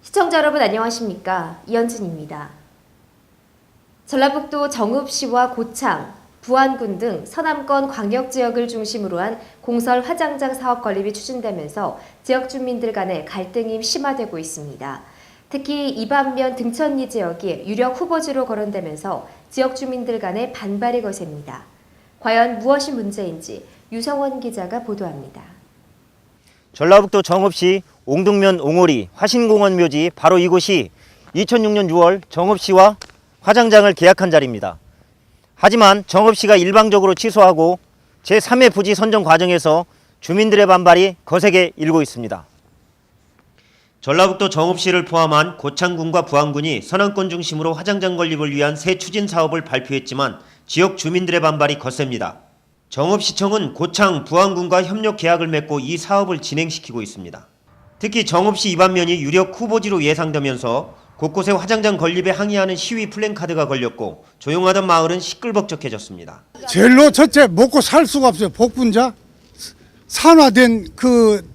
시청자 여러분 안녕하십니까? 이현진입니다. 전라북도 정읍시와 고창, 부안군 등 서남권 광역지역을 중심으로 한 공설 화장장 사업 건립이 추진되면서 지역 주민들 간의 갈등이 심화되고 있습니다. 특히 이반면 등천리 지역이 유력 후보지로 거론되면서 지역 주민들 간의 반발이 거셉니다. 과연 무엇이 문제인지 유성원 기자가 보도합니다. 전라북도 정읍시 옹등면 옹오리 화신공원 묘지 바로 이곳이 2006년 6월 정읍시와 화장장을 계약한 자리입니다. 하지만 정읍시가 일방적으로 취소하고 제3회 부지 선정 과정에서 주민들의 반발이 거세게 일고 있습니다. 전라북도 정읍시를 포함한 고창군과 부안군이 서남권 중심으로 화장장 건립을 위한 새 추진 사업을 발표했지만 지역 주민들의 반발이 거셉니다. 정읍시청은 고창, 부안군과 협력 계약을 맺고 이 사업을 진행시키고 있습니다. 특히 정읍시 이반면이 유력 후보지로 예상되면서 곳곳에 화장장 건립에 항의하는 시위 플랜카드가 걸렸고 조용하던 마을은 시끌벅적해졌습니다. 젤로 첫째 먹고 살 수가 없어요. 복분자 산화된 그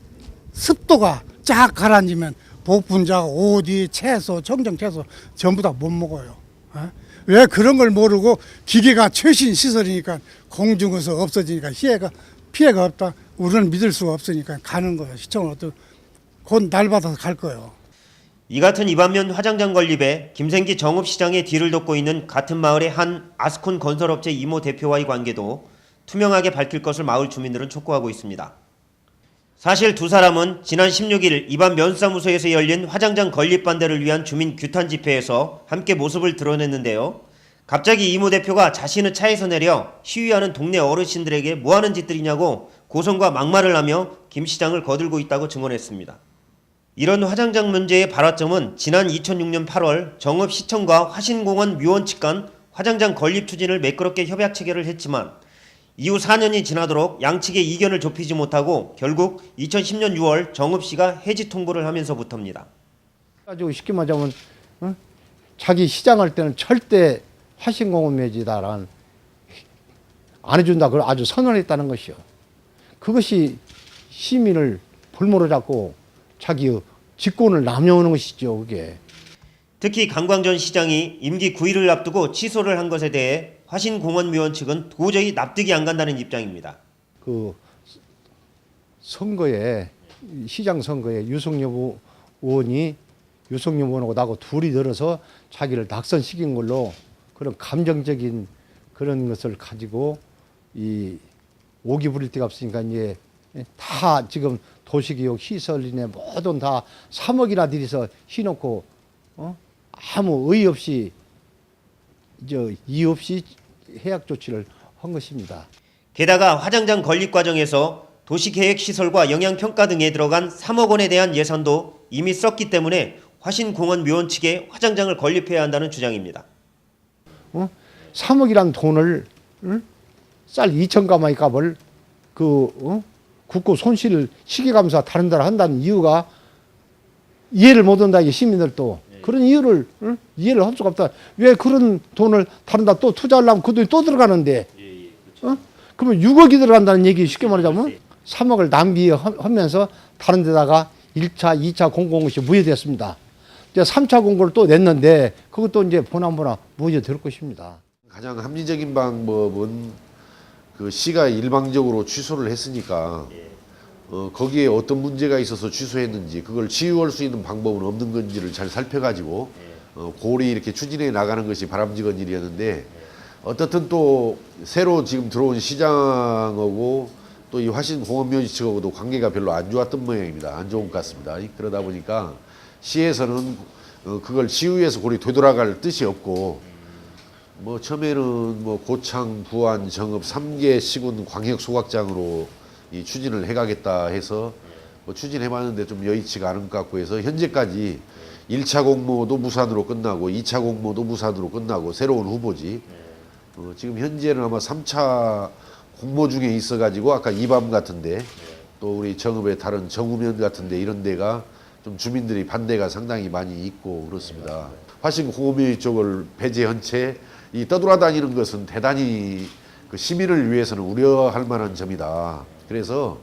습도가 쫙 가라앉으면 복분자, 오디, 채소, 청정 채소 전부 다 못 먹어요. 왜 그런 걸 모르고 기계가 최신 시설이니까 공중에서 없어지니까 피해가 없다. 우리는 믿을 수가 없으니까 가는 거예요. 시청은 곧 날 받아서 갈 거예요. 이 같은 이반면 화장장 건립에 김생기 정읍시장의 뒤를 돕고 있는 같은 마을의 한 아스콘 건설업체 이모 대표와의 관계도 투명하게 밝힐 것을 마을 주민들은 촉구하고 있습니다. 사실 두 사람은 지난 16일 이반 면사무소에서 열린 화장장 건립 반대를 위한 주민 규탄 집회에서 함께 모습을 드러냈는데요. 갑자기 이모 대표가 자신의 차에서 내려 시위하는 동네 어르신들에게 뭐하는 짓들이냐고 고성과 막말을 하며 김 시장을 거들고 있다고 증언했습니다. 이런 화장장 문제의 발화점은 지난 2006년 8월 정읍시청과 화신공원 묘원 측 간 화장장 건립 추진을 매끄럽게 협약 체결을 했지만 이후 4년이 지나도록 양측의 이견을 좁히지 못하고 결국 2010년 6월 정읍시가 해지 통보를 하면서부터입니다. 가지고 쉽게 말하자면 자기 시장할 때는 절대 화신공원 묘지다라는 안 해준다 그걸 아주 선언했다는 것이요. 그것이 시민을 볼모로 잡고 자기 직권을 남용하는 것이죠. 그게. 특히 강광전 시장이 임기 9일을 앞두고 취소를 한 것에 대해 화신공원묘원 측은 도저히 납득이 안 간다는 입장입니다. 그 선거에 시장 선거에 유석열 의원하고 나하고 둘이 들어서 자기를 낙선시킨 걸로 그런 감정적인 그런 것을 가지고 이 오기 부릴 데가 없으니까 이제 다 지금 도시교육 시설이네 모든 다 3억이나 들여서 해놓고 아무 의의 없이 이의 없이 해약 조치를 한 것입니다. 게다가 화장장 건립 과정에서 도시계획시설과 영향평가 등에 들어간 3억 원에 대한 예산도 이미 썼기 때문에 화신공원묘원 측에 화장장을 건립해야 한다는 주장입니다. 3억이란 돈을 쌀 2천 가마의 값을 국고 손실 시기감사 다른 데로 한다는 이유가 이해를 못한다. 이게 시민들도 그런 이유를 이해를 할 수가 없다. 왜 그런 돈을 다른 데 또 투자하려면 그 돈이 또 들어가는데 그러면 6억이 들어간다는 얘기 쉽게 말하자면 3억을 낭비하면서 다른 데다가 1차, 2차 공공것이 무효됐습니다. 이제 3차 공고를 또 냈는데 그것도 이제 보나보나 무효될 것입니다. 가장 합리적인 방법은 그 시가 일방적으로 취소를 했으니까 거기에 어떤 문제가 있어서 취소했는지 그걸 치유할 수 있는 방법은 없는 건지를 잘 살펴가지고 고리 이렇게 추진해 나가는 것이 바람직한 일이었는데 어떻든 또 새로 지금 들어온 시장하고 또 이 화신공원묘지 측하고도 관계가 별로 안 좋았던 모양입니다. 안 좋은 것 같습니다. 그러다 보니까 시에서는 그걸 치유해서 고리 되돌아갈 뜻이 없고 처음에는 고창, 부안, 정읍 3개 시군 광역 소각장으로 이 추진을 해가겠다 해서 추진해봤는데 좀 여의치가 않은 것 같고 해서 현재까지 1차 공모도 무산으로 끝나고 2차 공모도 무산으로 끝나고 새로운 후보지 지금 현재는 아마 3차 공모 중에 있어가지고 아까 이밤 같은데 또 우리 정읍의 다른 정우면 같은데 이런 데가 좀 주민들이 반대가 상당히 많이 있고 그렇습니다. 화신공원묘지 쪽을 배제한 채 이 떠돌아다니는 것은 대단히 그 시민을 위해서는 우려할 만한 점이다. 그래서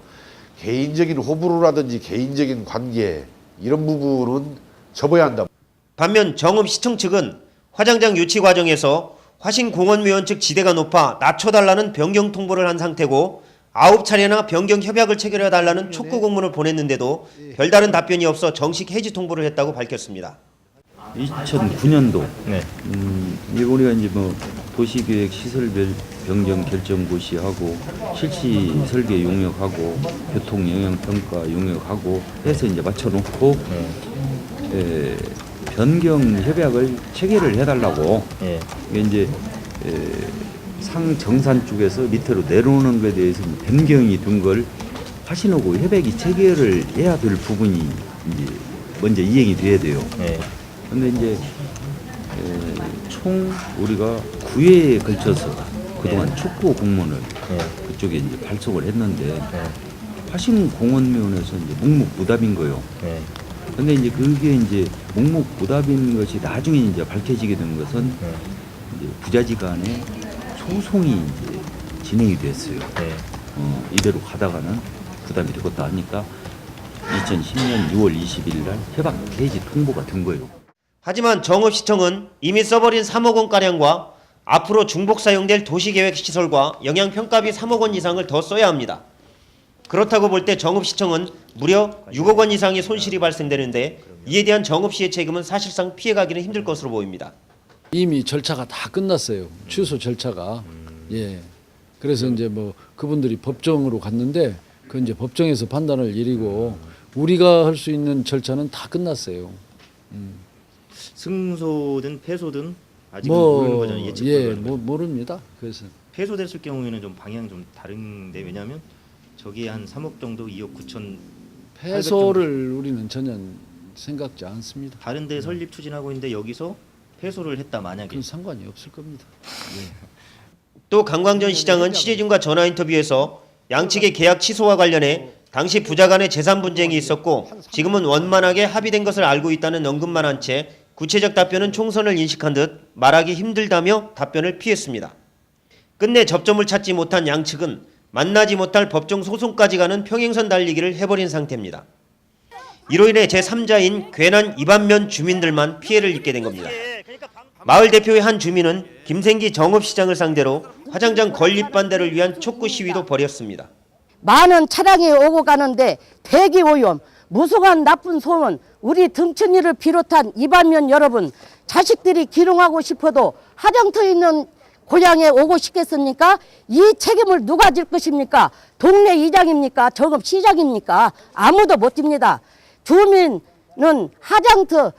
개인적인 호불호라든지 개인적인 관계 이런 부분은 접어야 한다. 반면 정읍시청 측은 화장장 유치 과정에서 화신공원묘원 측 지대가 높아 낮춰달라는 변경 통보를 한 상태고 9차례나 변경 협약을 체결해달라는 촉구 공문을 보냈는데도 별다른 답변이 없어 정식 해지 통보를 했다고 밝혔습니다. 2009년도 우리가 이제 뭐 도시계획 시설별 변경 결정 고시하고 실시 설계 용역하고 교통 영향 평가 용역하고 해서 이제 맞춰놓고 변경 협약을 체결을 해달라고 이게 이제 상정산 쪽에서 밑으로 내려오는 것에 대해서 변경이 된 걸 하시고 협약이 체결을 해야 될 부분이 이제 먼저 이행이 돼야 돼요. 근데 이제 총 우리가 9회에 걸쳐서 그동안 촉구 공문을 그쪽에 이제 발송을 했는데 화신공원면에서 이제 묵묵부답인 거요. 근데 이제 그게 이제 묵묵부답인 것이 나중에 이제 밝혀지게 된 것은 이제 부자지간에 소송이 이제 진행이 됐어요. 이대로 가다가는 부담이 되겠다 하니까 2010년 6월 20일 날 협약 해지 통보가 된 거예요. 하지만 정읍시청은 이미 써버린 3억 원가량과 앞으로 중복 사용될 도시계획시설과 영향평가비 3억 원 이상을 더 써야 합니다. 그렇다고 볼 때 정읍시청은 무려 6억 원 이상의 손실이 발생되는데 이에 대한 정읍시의 책임은 사실상 피해가기는 힘들 것으로 보입니다. 이미 절차가 다 끝났어요. 취소 절차가. 예. 그래서 이제 뭐 그분들이 법정으로 갔는데 그 이제 법정에서 판단할 일이고 우리가 할 수 있는 절차는 다 끝났어요. 승소든 패소든 아직은 모르는 거잖아요. 예측 불가능. 모릅니다. 그래서 패소됐을 경우에는 좀 방향이 좀 다른데 왜냐하면 저기 한 3억 정도 2억 9천 패소를 우리는 전혀 생각지 않습니다. 다른데 설립 추진하고 있는데 여기서 패소를 했다 만약에 그건 상관이 없을 겁니다. 또 강광전 시장은 취재진과 전화 인터뷰에서 양측의 계약 취소와 관련해 당시 부자 간의 재산 분쟁이 있었고 지금은 원만하게 합의된 것을 알고 있다는 언급만 한 채 구체적 답변은 총선을 인식한 듯 말하기 힘들다며 답변을 피했습니다. 끝내 접점을 찾지 못한 양측은 만나지 못할 법정 소송까지 가는 평행선 달리기를 해버린 상태입니다. 이로 인해 제3자인 괜한 이반면 주민들만 피해를 입게 된 겁니다. 마을 대표의 한 주민은 김생기 정읍시장을 상대로 화장장 건립 반대를 위한 촉구 시위도 벌였습니다. 많은 차량이 오고 가는데 대기 오염, 무성한 나쁜 소문, 우리 등촌이를 비롯한 이반면 여러분, 자식들이 기롱하고 싶어도 화장터에 있는 고향에 오고 싶겠습니까? 이 책임을 누가 질 것입니까? 동네 이장입니까? 정읍시장입니까? 아무도 못 집니다. 주민은 화장터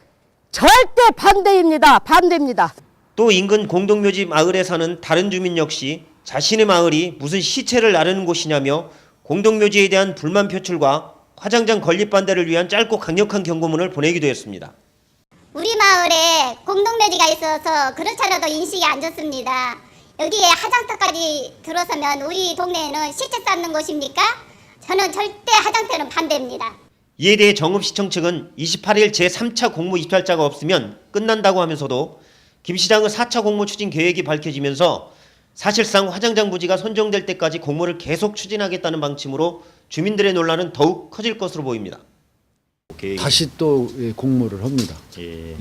절대 반대입니다. 반대입니다. 또 인근 공동묘지 마을에 사는 다른 주민 역시 자신의 마을이 무슨 시체를 나르는 곳이냐며 공동묘지에 대한 불만 표출과 화장장 건립 반대를 위한 짧고 강력한 경고문을 보내기도 했습니다. 우리 마을에 공동묘지가 있어서 그렇잖아도 인식이 안 좋습니다. 여기에 화장터까지 들어서면 우리 동네에는 시체 쌓는 곳입니까? 저는 절대 화장터는 반대입니다. 이에 대해 정읍시청 측은 28일 제3차 공모 입찰자가 없으면 끝난다고 하면서도 김 시장의 4차 공모 추진 계획이 밝혀지면서 사실상 화장장 부지가 선정될 때까지 공모를 계속 추진하겠다는 방침으로 주민들의 논란은 더욱 커질 것으로 보입니다. 다시 또 공모를 합니다. 예.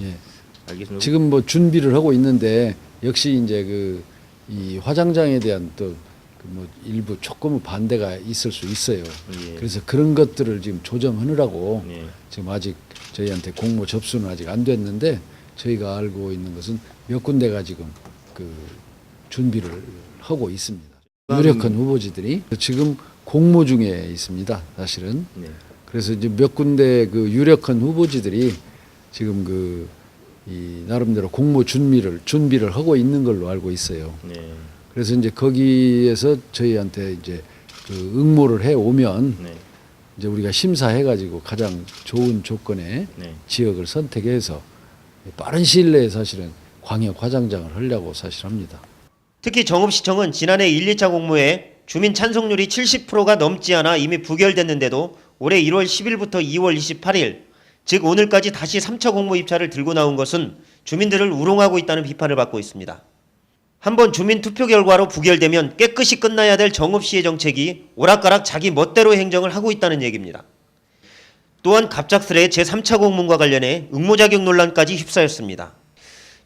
알겠습니다. 지금 뭐 준비를 하고 있는데 역시 이제 이 화장장에 대한 또 뭐 일부 조금 반대가 있을 수 있어요. 그래서 그런 것들을 지금 조정하느라고 지금 아직 저희한테 공모 접수는 아직 안 됐는데 저희가 알고 있는 것은 몇 군데가 지금 준비를 하고 있습니다. 유력한 후보지들이 지금 공모 중에 있습니다. 사실은. 그래서 이제 몇 군데 유력한 후보지들이 지금 이 나름대로 공모 준비를 하고 있는 걸로 알고 있어요. 그래서 이제 거기에서 저희한테 이제 응모를 해 오면 이제 우리가 심사해가지고 가장 좋은 조건의 지역을 선택해서 빠른 시일 내에 사실은 광역 화장장을 하려고 사실 합니다. 특히 정읍시청은 지난해 1, 2차 공모에 주민 찬성률이 70%가 넘지 않아 이미 부결됐는데도 올해 1월 10일부터 2월 28일, 즉 오늘까지 다시 3차 공모 입찰을 들고 나온 것은 주민들을 우롱하고 있다는 비판을 받고 있습니다. 한번 주민 투표 결과로 부결되면 깨끗이 끝나야 될 정읍시의 정책이 오락가락 자기 멋대로 행정을 하고 있다는 얘기입니다. 또한 갑작스레 제3차 공문과 관련해 응모자격 논란까지 휩싸였습니다.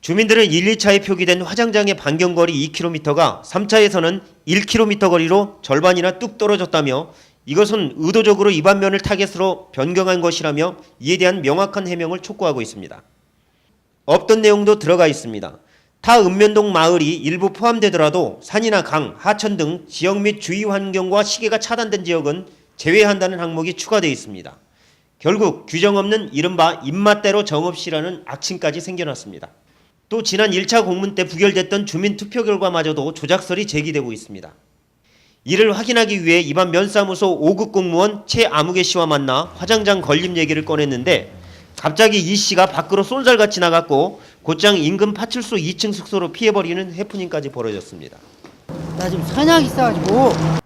주민들은 1, 2차에 표기된 화장장의 반경거리 2km가 3차에서는 1km 거리로 절반이나 뚝 떨어졌다며 이것은 의도적으로 이반면을 타겟으로 변경한 것이라며 이에 대한 명확한 해명을 촉구하고 있습니다. 없던 내용도 들어가 있습니다. 타 읍면동 마을이 일부 포함되더라도 산이나 강, 하천 등 지역 및 주위 환경과 시계가 차단된 지역은 제외한다는 항목이 추가되어 있습니다. 결국 규정 없는 이른바 입맛대로 정없이라는 악칭까지 생겨났습니다. 또 지난 1차 공문 때 부결됐던 주민 투표 결과마저도 조작설이 제기되고 있습니다. 이를 확인하기 위해 이반 면사무소 5급 공무원 최아무개 씨와 만나 화장장 건립 얘기를 꺼냈는데 갑자기 이 씨가 밖으로 쏜살같이 나갔고 곧장 인근 파출소 2층 숙소로 피해버리는 해프닝까지 벌어졌습니다. 나 지금 선약 있어가지고.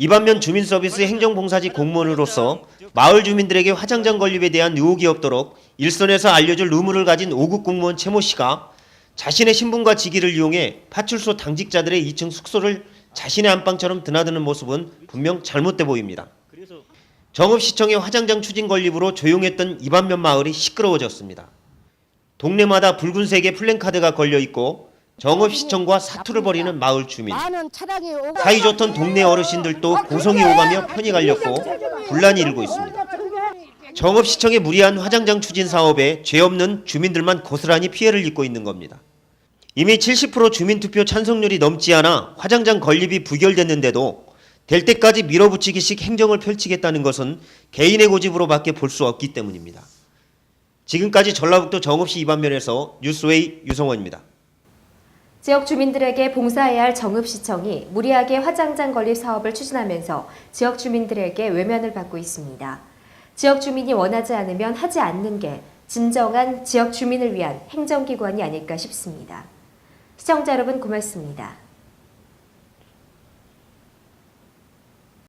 이반면 주민서비스 행정봉사직 공무원으로서 마을 주민들에게 화장장 건립에 대한 의혹이 없도록 일선에서 알려줄 의무를 가진 5급 공무원 최모 씨가 자신의 신분과 직위를 이용해 파출소 당직자들의 2층 숙소를 자신의 안방처럼 드나드는 모습은 분명 잘못돼 보입니다. 정읍시청의 화장장 추진 건립으로 조용했던 이반면 마을이 시끄러워졌습니다. 동네마다 붉은색의 플랜카드가 걸려있고 정읍시청과 사투를 벌이는 마을 주민. 사이좋던 동네 어르신들도 고성이 오가며 편이 갈렸고 분란이 일고 있습니다. 정읍시청의 무리한 화장장 추진 사업에 죄 없는 주민들만 고스란히 피해를 입고 있는 겁니다. 이미 70% 주민투표 찬성률이 넘지 않아 화장장 건립이 부결됐는데도 될 때까지 밀어붙이기식 행정을 펼치겠다는 것은 개인의 고집으로밖에 볼 수 없기 때문입니다. 지금까지 전라북도 정읍시 이반면에서 뉴스웨이 유성원입니다. 지역 주민들에게 봉사해야 할 정읍시청이 무리하게 화장장 건립 사업을 추진하면서 지역 주민들에게 외면을 받고 있습니다. 지역 주민이 원하지 않으면 하지 않는 게 진정한 지역 주민을 위한 행정기관이 아닐까 싶습니다. 시청자 여러분 고맙습니다.